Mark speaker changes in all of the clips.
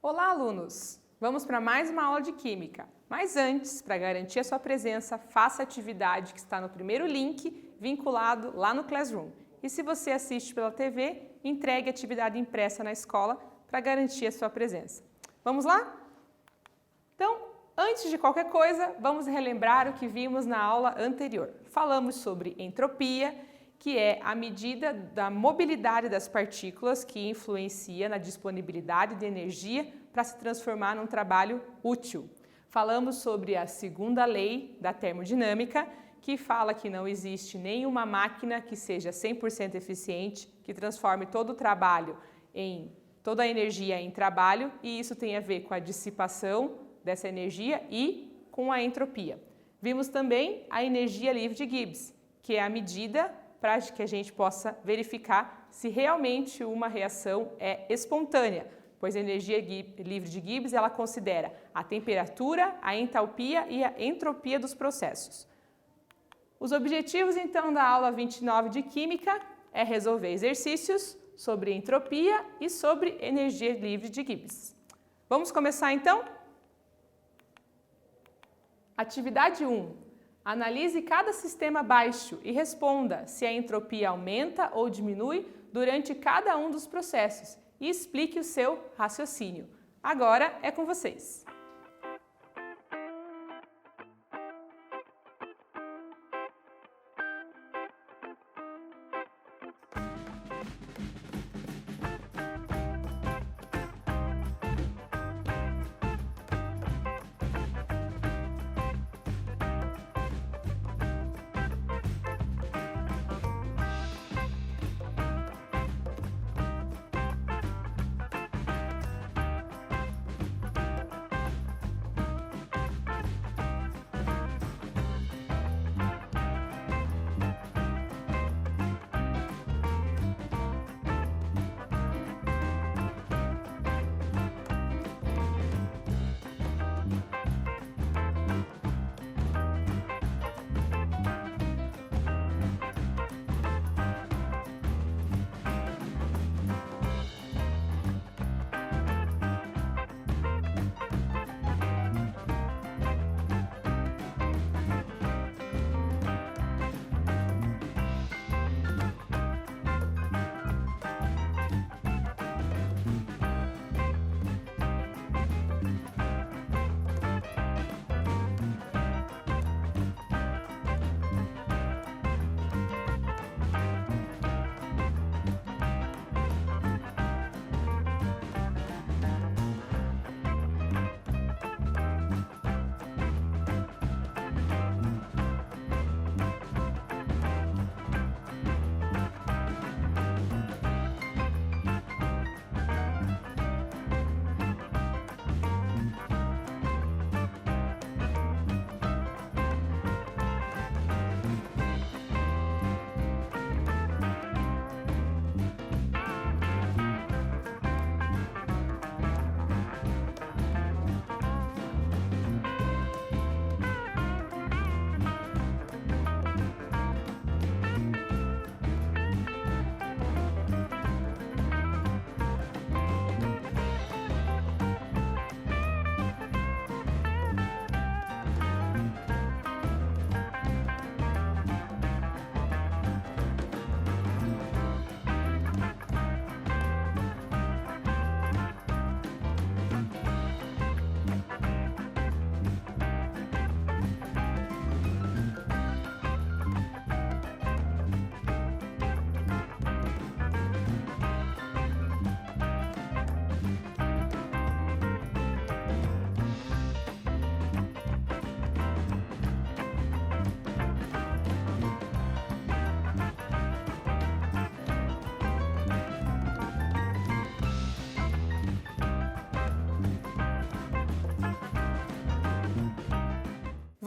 Speaker 1: Olá, alunos! Vamos para mais uma aula de Química. Mas antes, para garantir a sua presença, faça a atividade que está no primeiro link vinculado lá no Classroom. E se você assiste pela TV, entregue a atividade impressa na escola para garantir a sua presença. Vamos lá? Então, antes de qualquer coisa, vamos relembrar o que vimos na aula anterior. Falamos sobre entropia, que é a medida da mobilidade das partículas que influencia na disponibilidade de energia para se transformar num trabalho útil. Falamos sobre a segunda lei da termodinâmica, que fala que não existe nenhuma máquina que seja 100% eficiente, que transforme todo o trabalho toda a energia em trabalho, e isso tem a ver com a dissipação dessa energia e com a entropia. Vimos também a energia livre de Gibbs, que é a medida para que a gente possa verificar se realmente uma reação é espontânea, pois a energia livre de Gibbs ela considera a temperatura, a entalpia e a entropia dos processos. Os objetivos, então, da aula 29 de Química é resolver exercícios sobre entropia e sobre energia livre de Gibbs. Vamos começar, então? Atividade 1. Analise cada sistema baixo e responda se a entropia aumenta ou diminui durante cada um dos processos e explique o seu raciocínio. Agora é com vocês.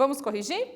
Speaker 1: Vamos corrigir?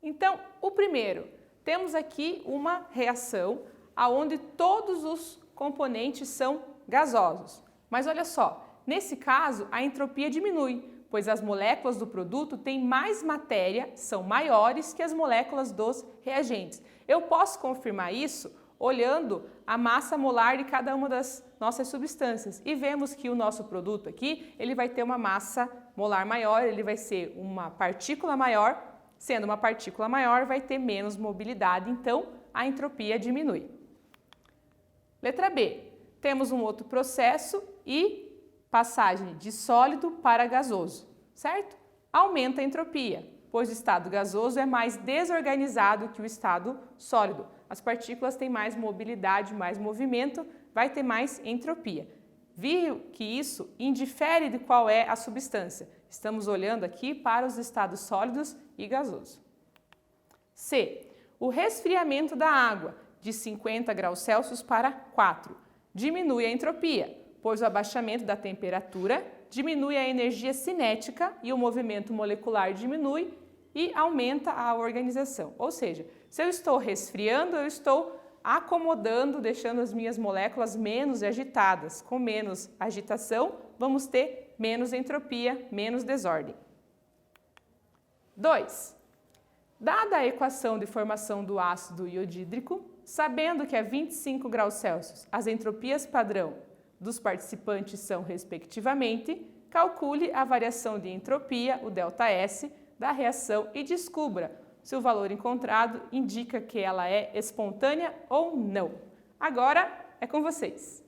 Speaker 1: Então, o primeiro, temos aqui uma reação onde todos os componentes são gasosos. Mas olha só, nesse caso a entropia diminui, pois as moléculas do produto têm mais matéria, são maiores que as moléculas dos reagentes. Eu posso confirmar isso olhando a massa molar de cada uma das nossas substâncias e vemos que o nosso produto aqui, ele vai ter uma massa molar maior, ele vai ser uma partícula maior, sendo uma partícula maior vai ter menos mobilidade, então a entropia diminui. Letra B, temos um outro processo e passagem de sólido para gasoso, certo? Aumenta a entropia, pois o estado gasoso é mais desorganizado que o estado sólido. As partículas têm mais mobilidade, mais movimento, vai ter mais entropia. Viu que isso indifere de qual é a substância. Estamos olhando aqui para os estados sólidos e gasoso. C. O resfriamento da água de 50 graus Celsius para 4 diminui a entropia, pois o abaixamento da temperatura diminui a energia cinética e o movimento molecular diminui e aumenta a organização. Ou seja, se eu estou resfriando, eu estou acomodando, deixando as minhas moléculas menos agitadas. Com menos agitação, vamos ter menos entropia, menos desordem. 2. Dada a equação de formação do ácido iodídrico, sabendo que a 25 graus Celsius as entropias padrão dos participantes são, respectivamente, calcule a variação de entropia, o ΔS, da reação e descubra se o valor encontrado indica que ela é espontânea ou não. Agora é com vocês!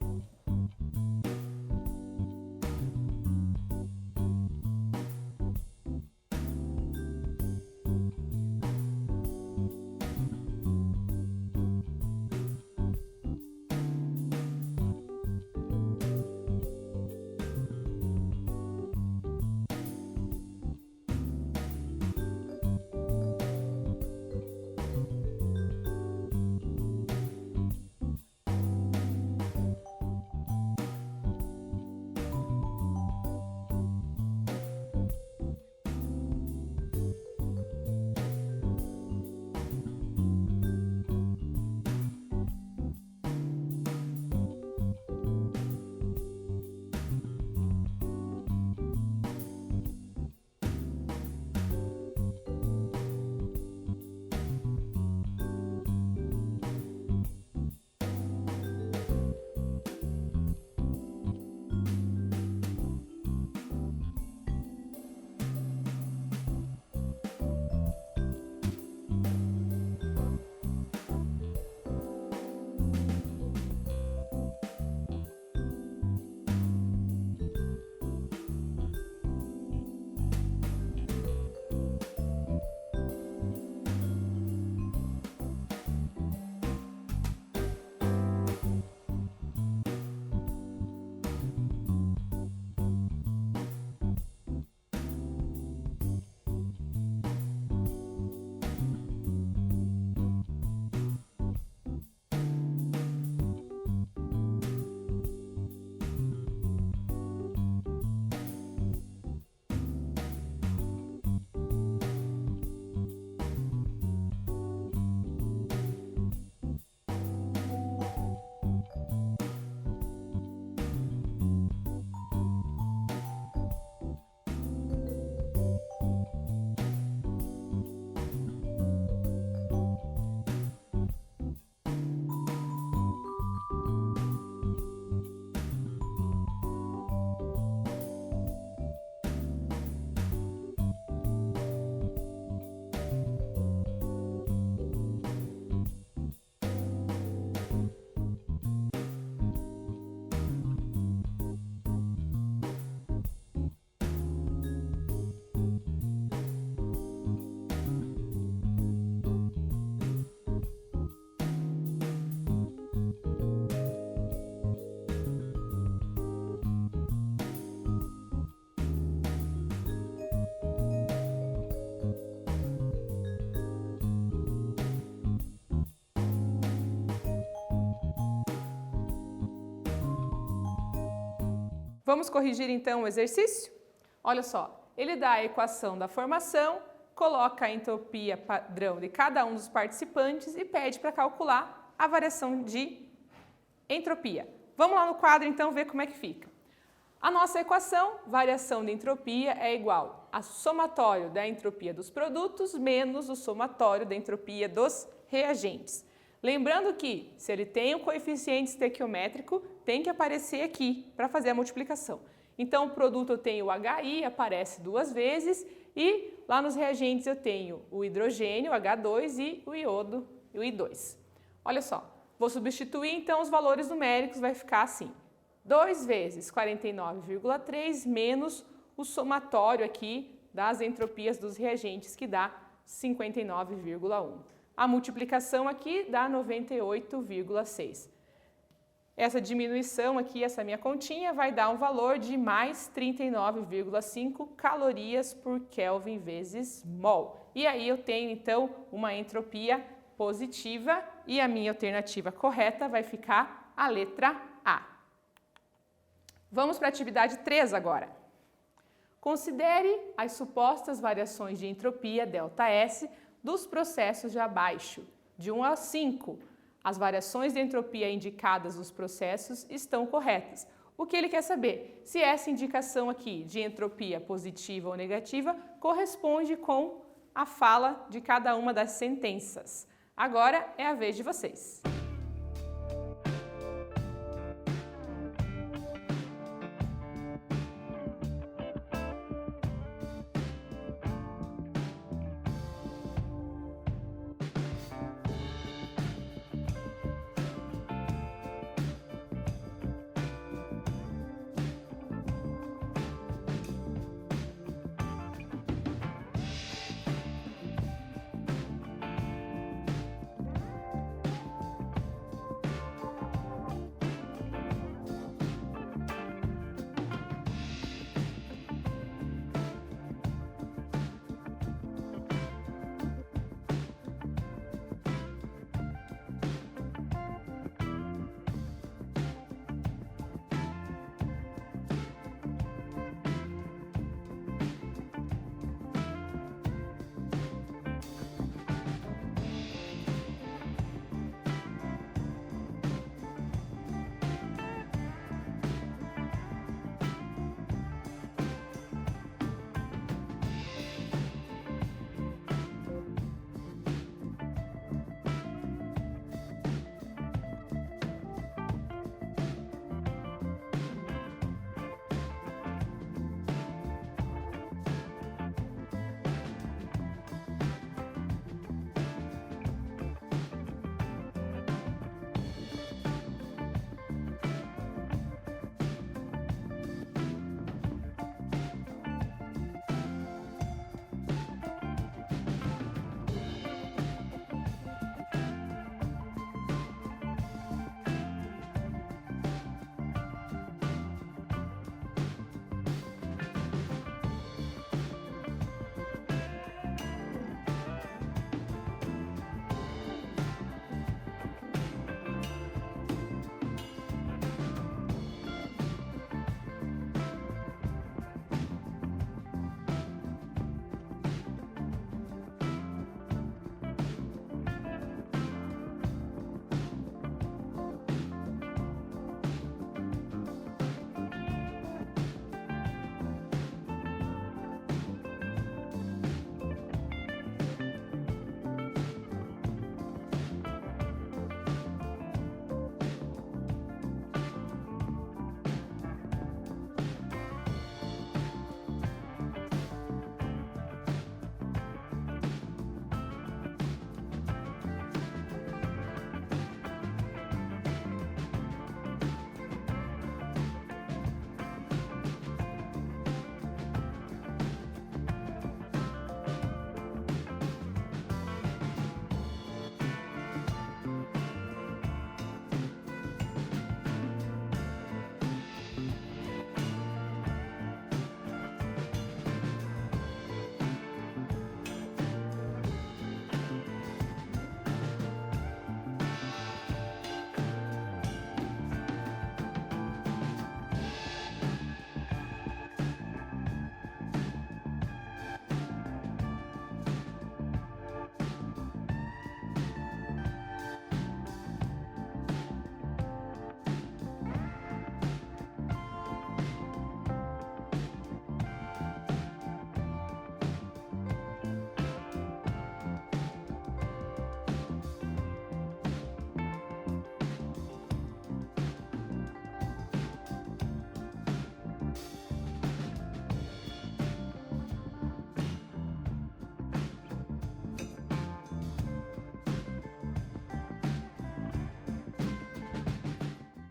Speaker 1: Vamos corrigir então o exercício? Olha só, ele dá a equação da formação, coloca a entropia padrão de cada um dos participantes e pede para calcular a variação de entropia. Vamos lá no quadro então ver como é que fica. A nossa equação, variação de entropia é igual a somatório da entropia dos produtos menos o somatório da entropia dos reagentes. Lembrando que, se ele tem um coeficiente estequiométrico, tem que aparecer aqui para fazer a multiplicação. Então, o produto eu tenho o HI, aparece 2 vezes, e lá nos reagentes eu tenho o hidrogênio, H2, e o iodo, o I2. Olha só, vou substituir então os valores numéricos, vai ficar assim. 2 vezes 49,3 menos o somatório aqui das entropias dos reagentes, que dá 59,1. A multiplicação aqui dá 98,6. Essa diminuição aqui, essa minha continha, vai dar um valor de mais 39,5 calorias por Kelvin vezes mol. E aí eu tenho, então, uma entropia positiva e a minha alternativa correta vai ficar a letra A. Vamos para a atividade 3 agora. Considere as supostas variações de entropia ΔS dos processos de abaixo, de 1 a 5. As variações de entropia indicadas nos processos estão corretas. O que ele quer saber? Se essa indicação aqui de entropia positiva ou negativa corresponde com a fala de cada uma das sentenças. Agora é a vez de vocês.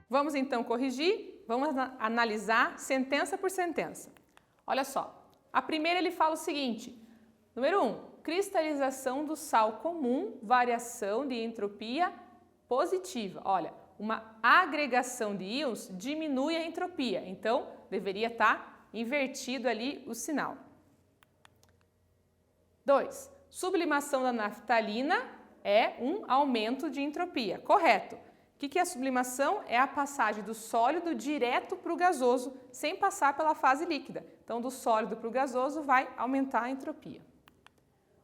Speaker 1: Vamos então corrigir, vamos analisar sentença por sentença. Olha só, a primeira ele fala o seguinte, número 1, cristalização do sal comum, variação de entropia positiva. Olha, uma agregação de íons diminui a entropia, então deveria estar invertido ali o sinal. 2, sublimação da naftalina é um aumento de entropia, correto. O que é a sublimação? É a passagem do sólido direto para o gasoso, sem passar pela fase líquida. Então, do sólido para o gasoso vai aumentar a entropia.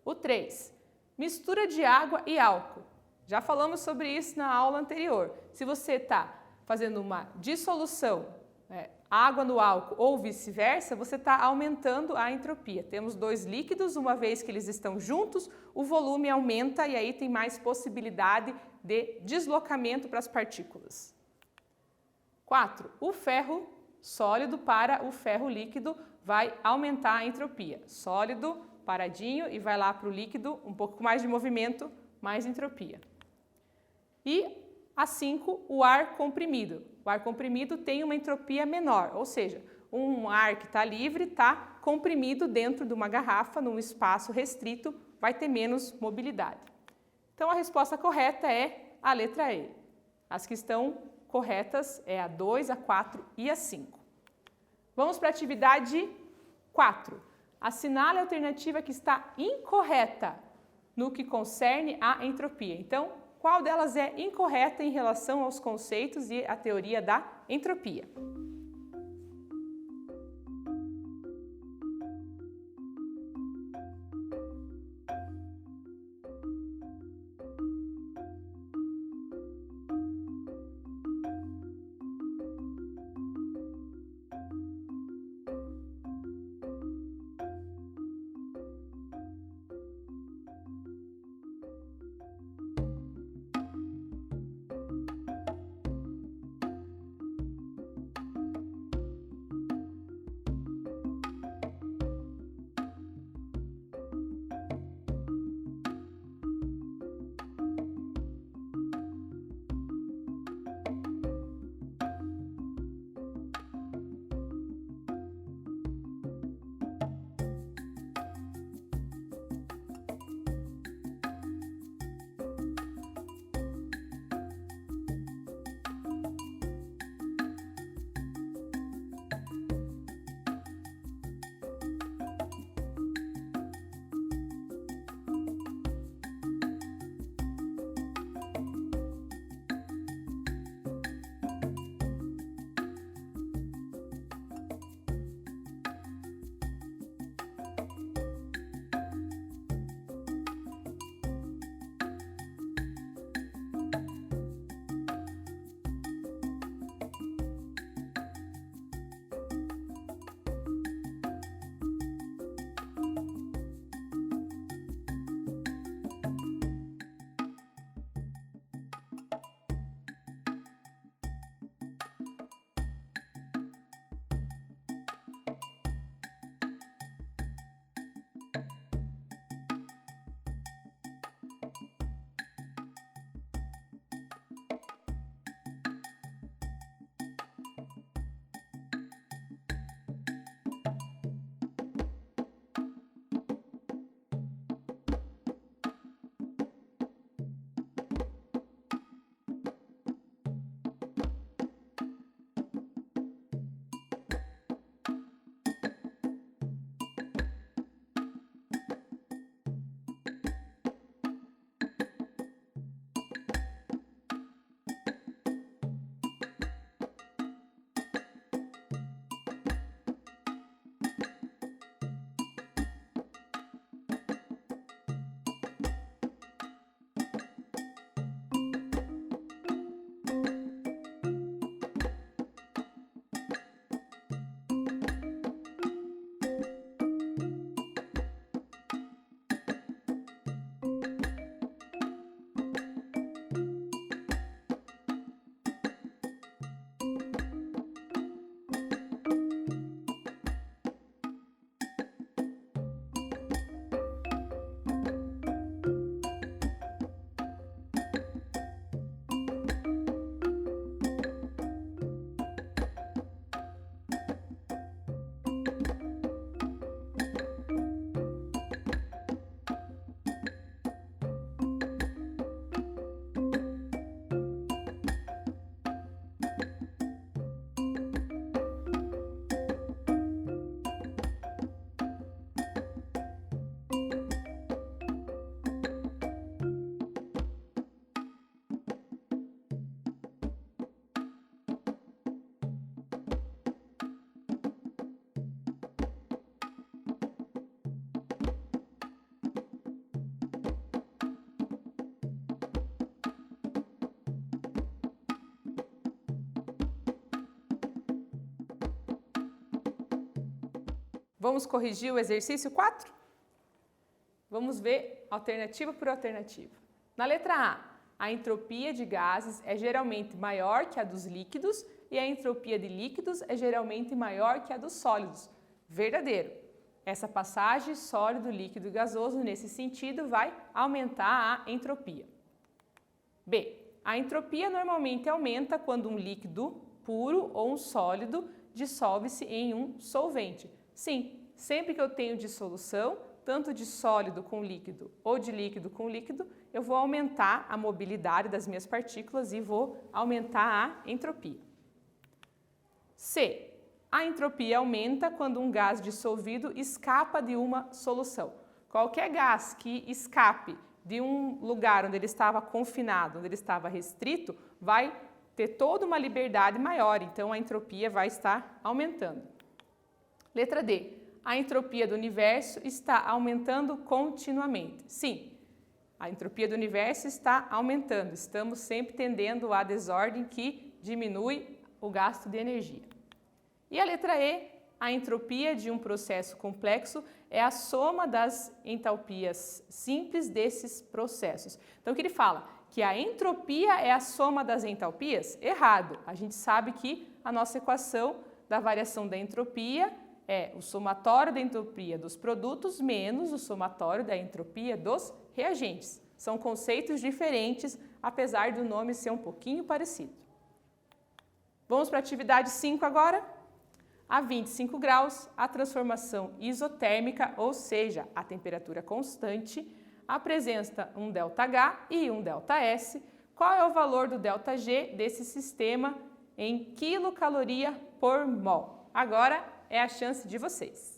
Speaker 1: O 3, mistura de água e álcool. Já falamos sobre isso na aula anterior. Se você está fazendo uma dissolução, água no álcool ou vice-versa, você está aumentando a entropia. Temos dois líquidos, uma vez que eles estão juntos, o volume aumenta e aí tem mais possibilidade de deslocamento para as partículas. 4. O ferro sólido para o ferro líquido vai aumentar a entropia. Sólido, paradinho e vai lá para o líquido, um pouco mais de movimento, mais entropia. E a 5, o ar comprimido. O ar comprimido tem uma entropia menor, ou seja, um ar que está livre está comprimido dentro de uma garrafa, num espaço restrito, vai ter menos mobilidade. Então, a resposta correta é a letra E. As que estão corretas é a 2, a 4 e a 5. Vamos para a atividade 4. Assinale a alternativa que está incorreta no que concerne à entropia. Então, qual delas é incorreta em relação aos conceitos e à teoria da entropia? Vamos corrigir o exercício 4? Vamos ver alternativa por alternativa. Na letra A entropia de gases é geralmente maior que a dos líquidos e a entropia de líquidos é geralmente maior que a dos sólidos. Verdadeiro. Essa passagem sólido, líquido e gasoso, nesse sentido, vai aumentar a entropia. B. A entropia normalmente aumenta quando um líquido puro ou um sólido dissolve-se em um solvente. Sim, sempre que eu tenho dissolução, tanto de sólido com líquido ou de líquido com líquido, eu vou aumentar a mobilidade das minhas partículas e vou aumentar a entropia. C. A entropia aumenta quando um gás dissolvido escapa de uma solução. Qualquer gás que escape de um lugar onde ele estava confinado, onde ele estava restrito, vai ter toda uma liberdade maior, então a entropia vai estar aumentando. Letra D. A entropia do universo está aumentando continuamente. Sim, a entropia do universo está aumentando. Estamos sempre tendendo à desordem que diminui o gasto de energia. E a letra E, a entropia de um processo complexo é a soma das entalpias simples desses processos. Então, o que ele fala? Que a entropia é a soma das entalpias? Errado. A gente sabe que a nossa equação da variação da entropia é o somatório da entropia dos produtos menos o somatório da entropia dos reagentes. São conceitos diferentes, apesar do nome ser um pouquinho parecido. Vamos para a atividade 5 agora? A 25 graus, a transformação isotérmica, ou seja, a temperatura constante, apresenta um ΔH e um ΔS. Qual é o valor do ΔG desse sistema em quilocaloria por mol? Agora é a chance de vocês.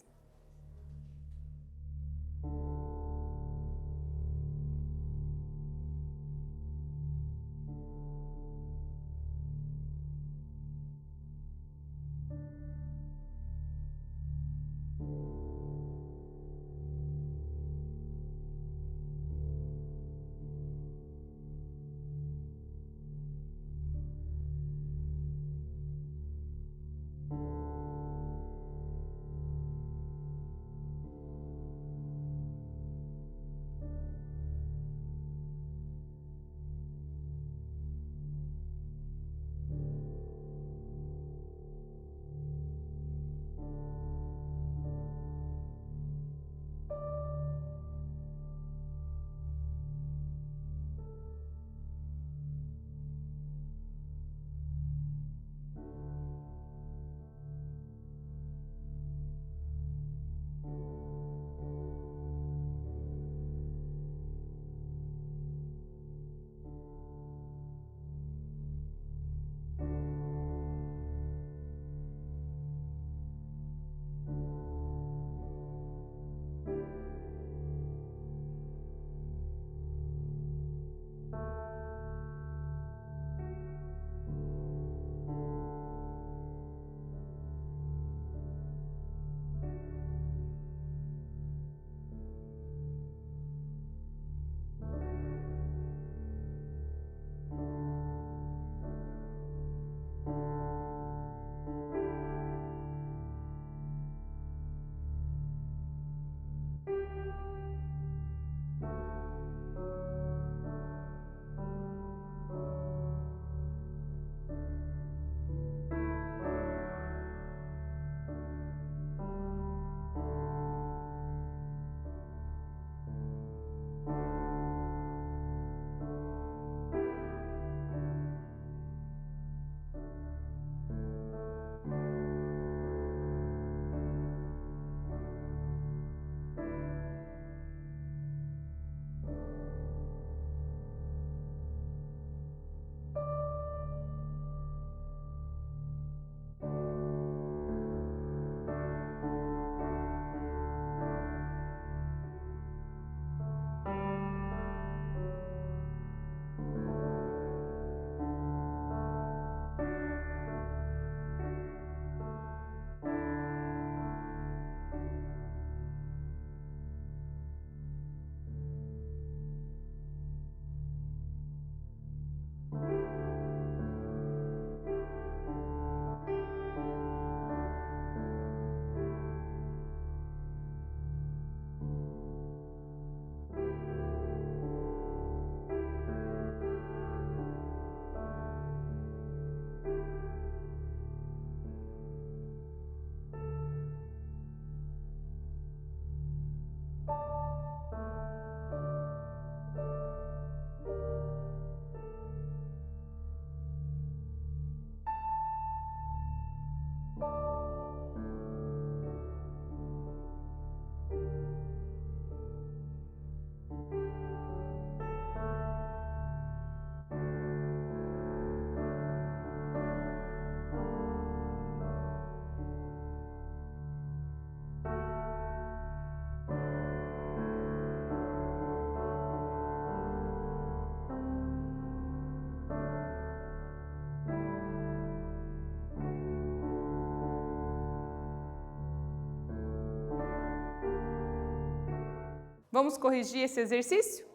Speaker 1: Vamos corrigir esse exercício?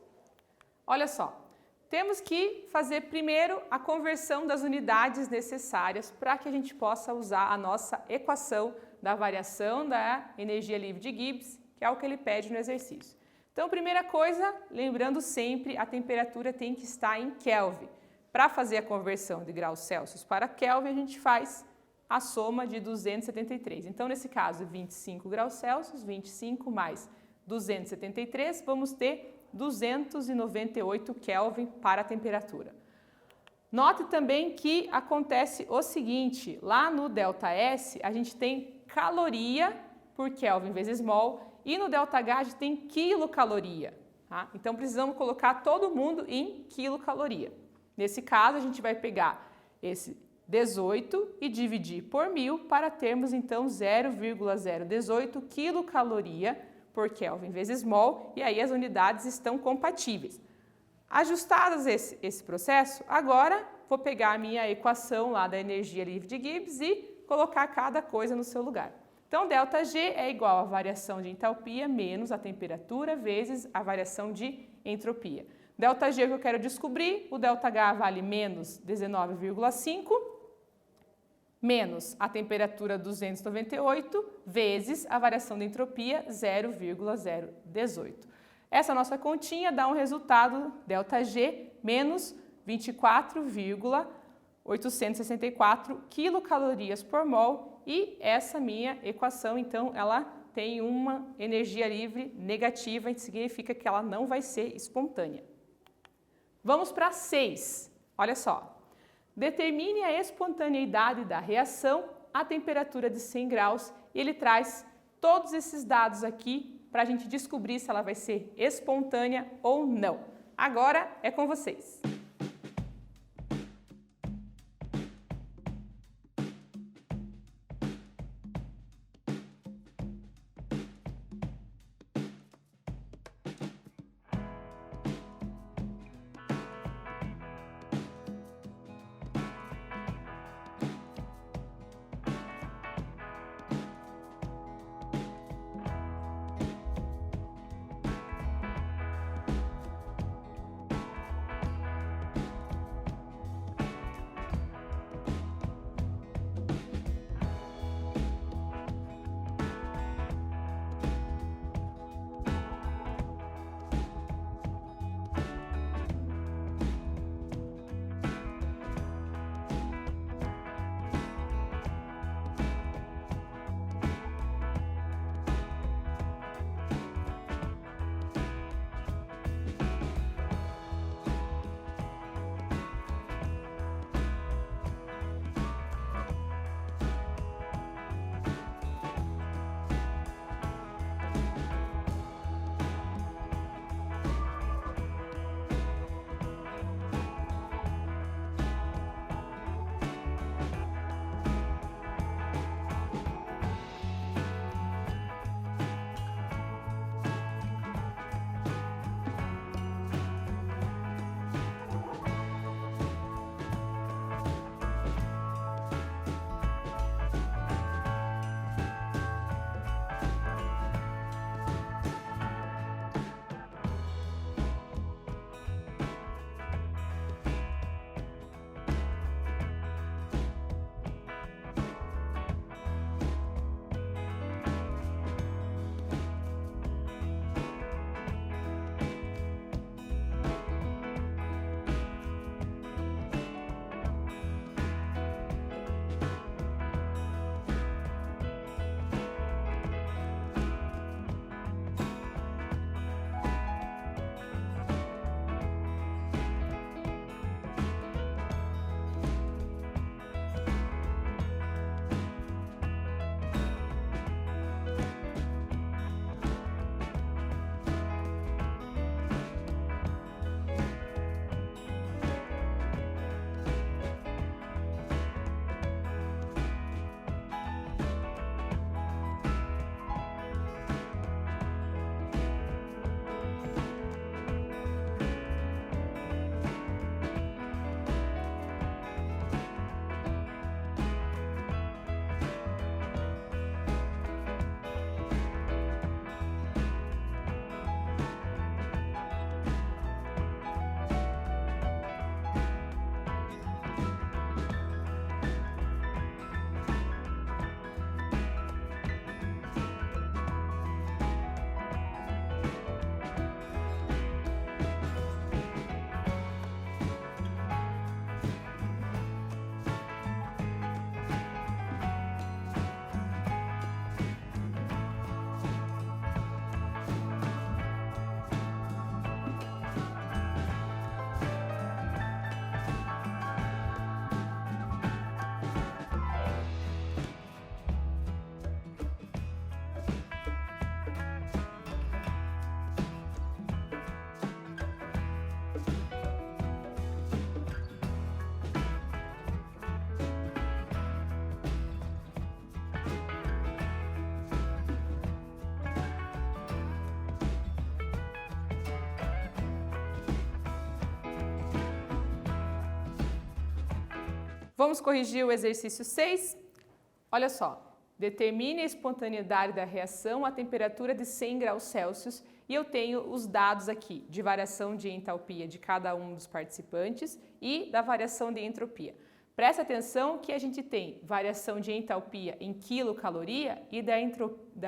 Speaker 1: Olha só, temos que fazer primeiro a conversão das unidades necessárias para que a gente possa usar a nossa equação da variação da energia livre de Gibbs, que é o que ele pede no exercício. Então, primeira coisa, lembrando sempre, a temperatura tem que estar em Kelvin. Para fazer a conversão de graus Celsius para Kelvin, a gente faz a soma de 273. Então, nesse caso, 25 graus Celsius, 25 mais 273, vamos ter 298 Kelvin para a temperatura. Note também que acontece o seguinte, lá no ΔS a gente tem caloria por Kelvin vezes mol e no ΔH a gente tem quilocaloria. Tá? Então precisamos colocar todo mundo em quilocaloria. Nesse caso a gente vai pegar esse 18 e dividir por 1000 para termos então 0,018 quilocaloria por Kelvin vezes mol, e aí as unidades estão compatíveis. Ajustados esse processo, agora vou pegar a minha equação lá da energia livre de Gibbs e colocar cada coisa no seu lugar. Então, ΔG é igual à variação de entalpia menos a temperatura vezes a variação de entropia. ΔG que eu quero descobrir, o ΔH vale menos 19,5 menos a temperatura 298 vezes a variação de entropia 0,018. Essa nossa continha dá um resultado ΔG menos 24,864 quilocalorias por mol e essa minha equação, então, ela tem uma energia livre negativa, isso significa que ela não vai ser espontânea. Vamos para 6. Olha só. Determine a espontaneidade da reação à temperatura de 100 graus e ele traz todos esses dados aqui para a gente descobrir se ela vai ser espontânea ou não. Agora é com vocês. Vamos corrigir o exercício 6? Olha só. Determine a espontaneidade da reação a temperatura de 100 graus Celsius e eu tenho os dados aqui de variação de entalpia de cada um dos participantes e da variação de entropia. Presta atenção que a gente tem variação de entalpia em quilocaloria e da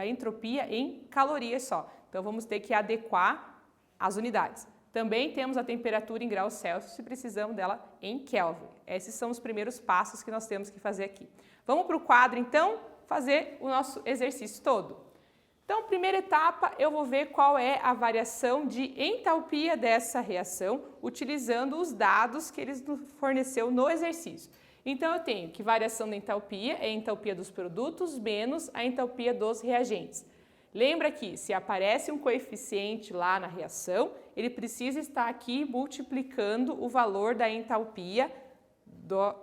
Speaker 1: entropia em calorias só. Então vamos ter que adequar as unidades. Também temos a temperatura em graus Celsius e precisamos dela em Kelvin. Esses são os primeiros passos que nós temos que fazer aqui. Vamos para o quadro então? Fazer o nosso exercício todo. Então, primeira etapa, eu vou ver qual é a variação de entalpia dessa reação, utilizando os dados que eles nos forneceu no exercício. Então, eu tenho que variação da entalpia é a entalpia dos produtos menos a entalpia dos reagentes. Lembra que se aparece um coeficiente lá na reação, ele precisa estar aqui multiplicando o valor da entalpia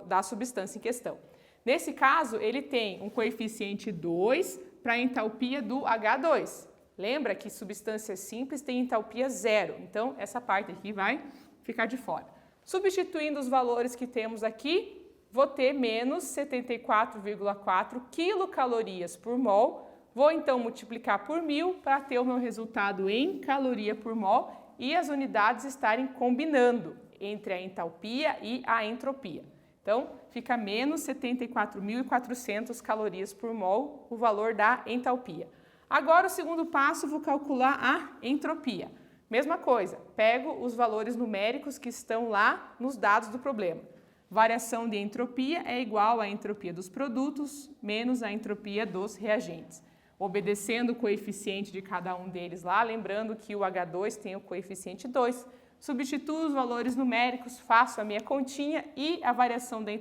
Speaker 1: da substância em questão. Nesse caso, ele tem um coeficiente 2 para a entalpia do H2. Lembra que substâncias simples têm entalpia 0, então essa parte aqui vai ficar de fora. Substituindo os valores que temos aqui, vou ter menos 74,4 quilocalorias por mol. Vou então multiplicar por 1000 para ter o meu resultado em caloria por mol e as unidades estarem combinando entre a entalpia e a entropia. Então, fica menos 74.400 calorias por mol, o valor da entalpia. Agora, o segundo passo, vou calcular a entropia. Mesma coisa, pego os valores numéricos que estão lá nos dados do problema. Variação de entropia é igual à entropia dos produtos menos a entropia dos reagentes. Obedecendo o coeficiente de cada um deles lá, lembrando que o H2 tem o coeficiente 2, substituo os valores numéricos, faço a minha continha e a variação da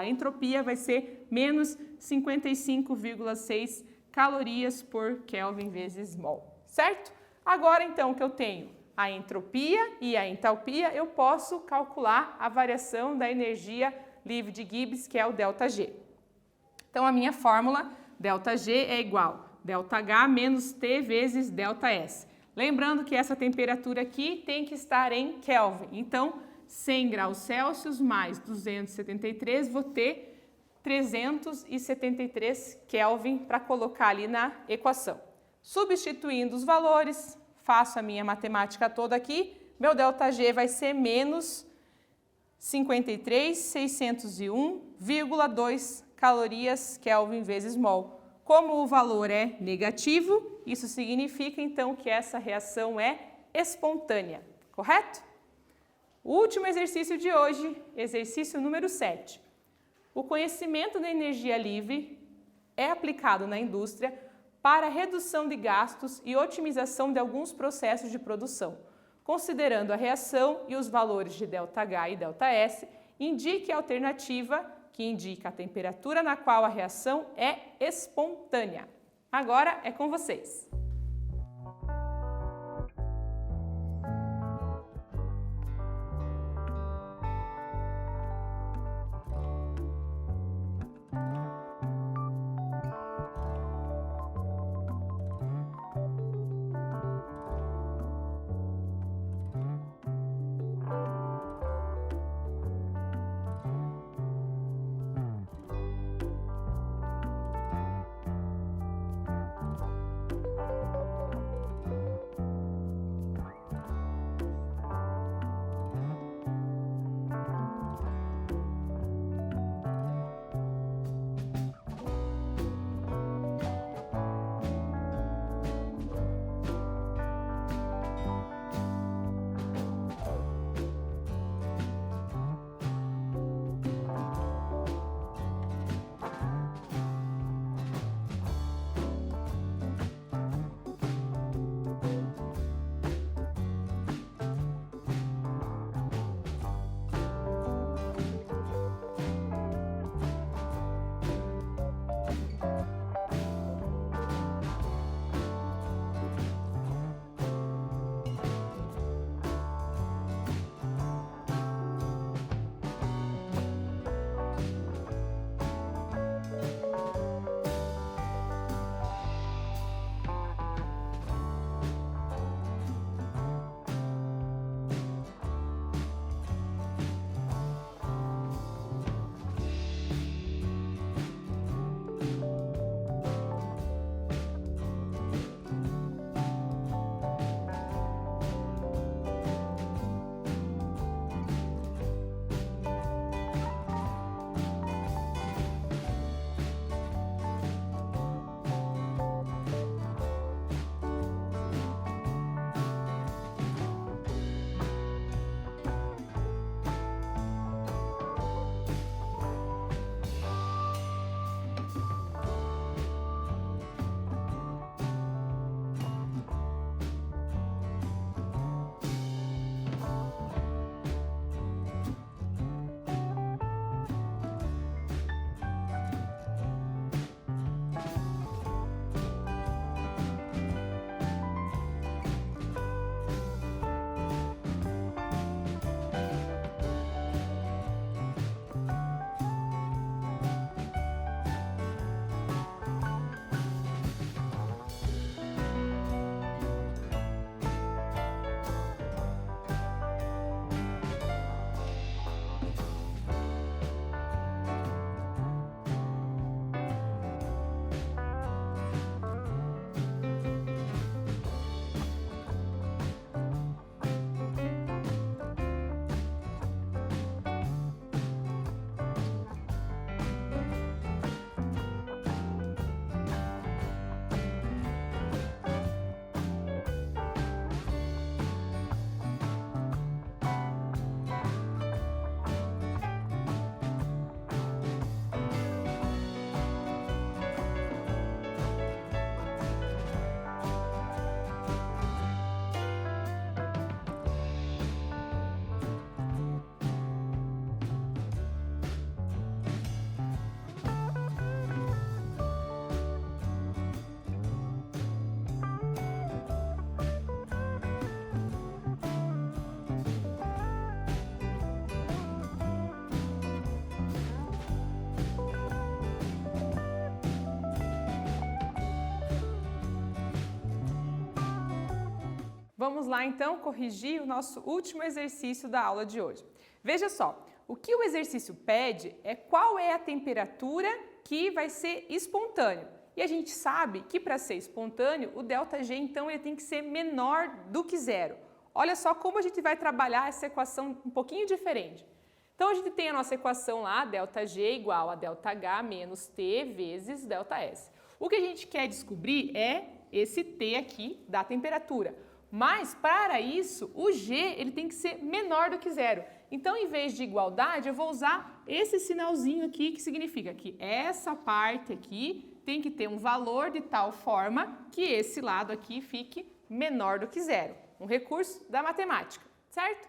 Speaker 1: entropia vai ser menos 55,6 calorias por Kelvin vezes mol, certo? Agora, então, que eu tenho a entropia e a entalpia, eu posso calcular a variação da energia livre de Gibbs, que é o ΔG. Então, a minha fórmula, ΔG é igual a ΔH menos T vezes ΔS. Lembrando que essa temperatura aqui tem que estar em Kelvin. Então, 100 graus Celsius mais 273, vou ter 373 Kelvin para colocar ali na equação. Substituindo os valores, faço a minha matemática toda aqui, meu ΔG vai ser menos 53.601,2 calorias Kelvin vezes mol. Como o valor é negativo, isso significa então que essa reação é espontânea, correto? O último exercício de hoje, exercício número 7. O conhecimento da energia livre é aplicado na indústria para a redução de gastos e otimização de alguns processos de produção. Considerando a reação e os valores de ΔH e ΔS, indique a alternativa que indica a temperatura na qual a reação é espontânea. Agora é com vocês. Vamos lá então corrigir o nosso último exercício da aula de hoje. Veja só, o que o exercício pede é qual é a temperatura que vai ser espontâneo. E a gente sabe que para ser espontâneo, o ΔG então ele tem que ser menor do que zero. Olha só como a gente vai trabalhar essa equação um pouquinho diferente. Então a gente tem a nossa equação lá, ΔG igual a ΔH menos T vezes ΔS. O que a gente quer descobrir é esse T aqui da temperatura. Mas para isso, o G ele tem que ser menor do que zero. Então, em vez de igualdade, eu vou usar esse sinalzinho aqui, que significa que essa parte aqui tem que ter um valor de tal forma que esse lado aqui fique menor do que zero. Um recurso da matemática, certo?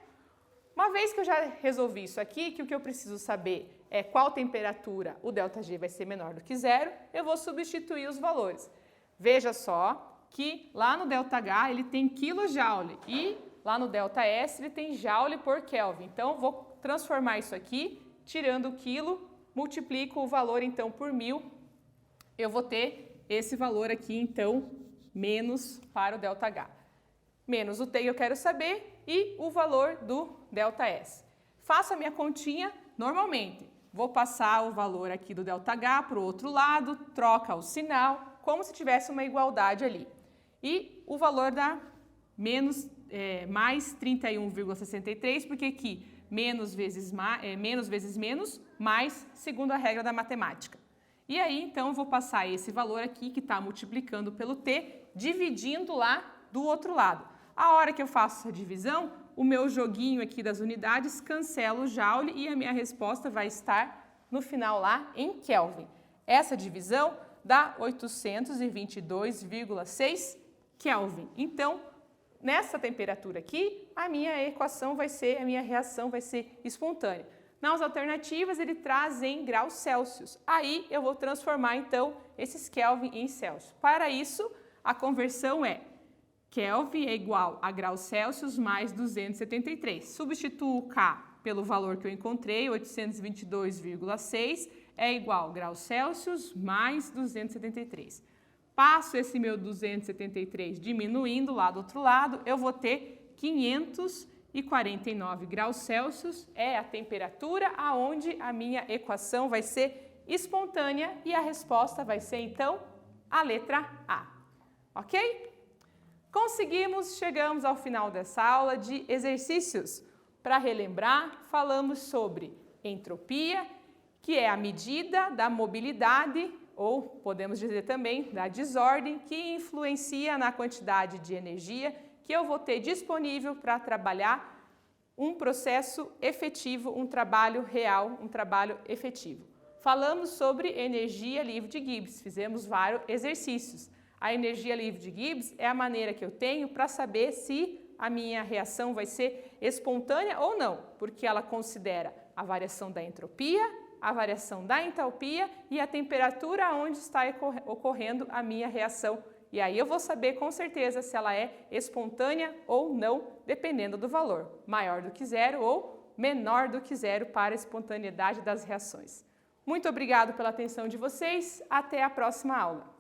Speaker 1: Uma vez que eu já resolvi isso aqui, que o que eu preciso saber é qual temperatura o ΔG vai ser menor do que zero, eu vou substituir os valores. Veja só que lá no ΔH ele tem kJ e lá no ΔS ele tem Joule por Kelvin. Então, vou transformar isso aqui, tirando o quilo, multiplico o valor então por 1000, eu vou ter esse valor aqui então, menos para o ΔH. Menos o T que eu quero saber e o valor do ΔS. Faço a minha continha normalmente. Vou passar o valor aqui do ΔH para o outro lado, troca o sinal, como se tivesse uma igualdade ali. E o valor dá mais 31,63, porque aqui menos vezes menos, mais, segundo a regra da matemática. E aí, então, eu vou passar esse valor aqui, que está multiplicando pelo T, dividindo lá do outro lado. A hora que eu faço essa divisão, o meu joguinho aqui das unidades cancela o Joule e a minha resposta vai estar no final lá em Kelvin. Essa divisão dá 822,6 Kelvin. Então, nessa temperatura aqui, a minha reação vai ser espontânea. Nas alternativas, ele traz em graus Celsius. Aí, eu vou transformar, então, esses Kelvin em Celsius. Para isso, a conversão é Kelvin é igual a graus Celsius mais 273. Substituo o K pelo valor que eu encontrei, 822,6, é igual a graus Celsius mais 273. Passo esse meu 273 diminuindo lá do outro lado, eu vou ter 549 graus Celsius, é a temperatura aonde a minha equação vai ser espontânea e a resposta vai ser, então, a letra A. Ok? Conseguimos, chegamos ao final dessa aula de exercícios. Para relembrar, falamos sobre entropia, que é a medida da mobilidade, ou podemos dizer também da desordem, que influencia na quantidade de energia que eu vou ter disponível para trabalhar um processo efetivo, um trabalho real, um trabalho efetivo. Falamos sobre energia livre de Gibbs, fizemos vários exercícios. A energia livre de Gibbs é a maneira que eu tenho para saber se a minha reação vai ser espontânea ou não, porque ela considera a variação da entropia, a variação da entalpia e a temperatura onde está ocorrendo a minha reação. E aí eu vou saber com certeza se ela é espontânea ou não, dependendo do valor, maior do que zero ou menor do que zero para a espontaneidade das reações. Muito obrigado pela atenção de vocês, até a próxima aula.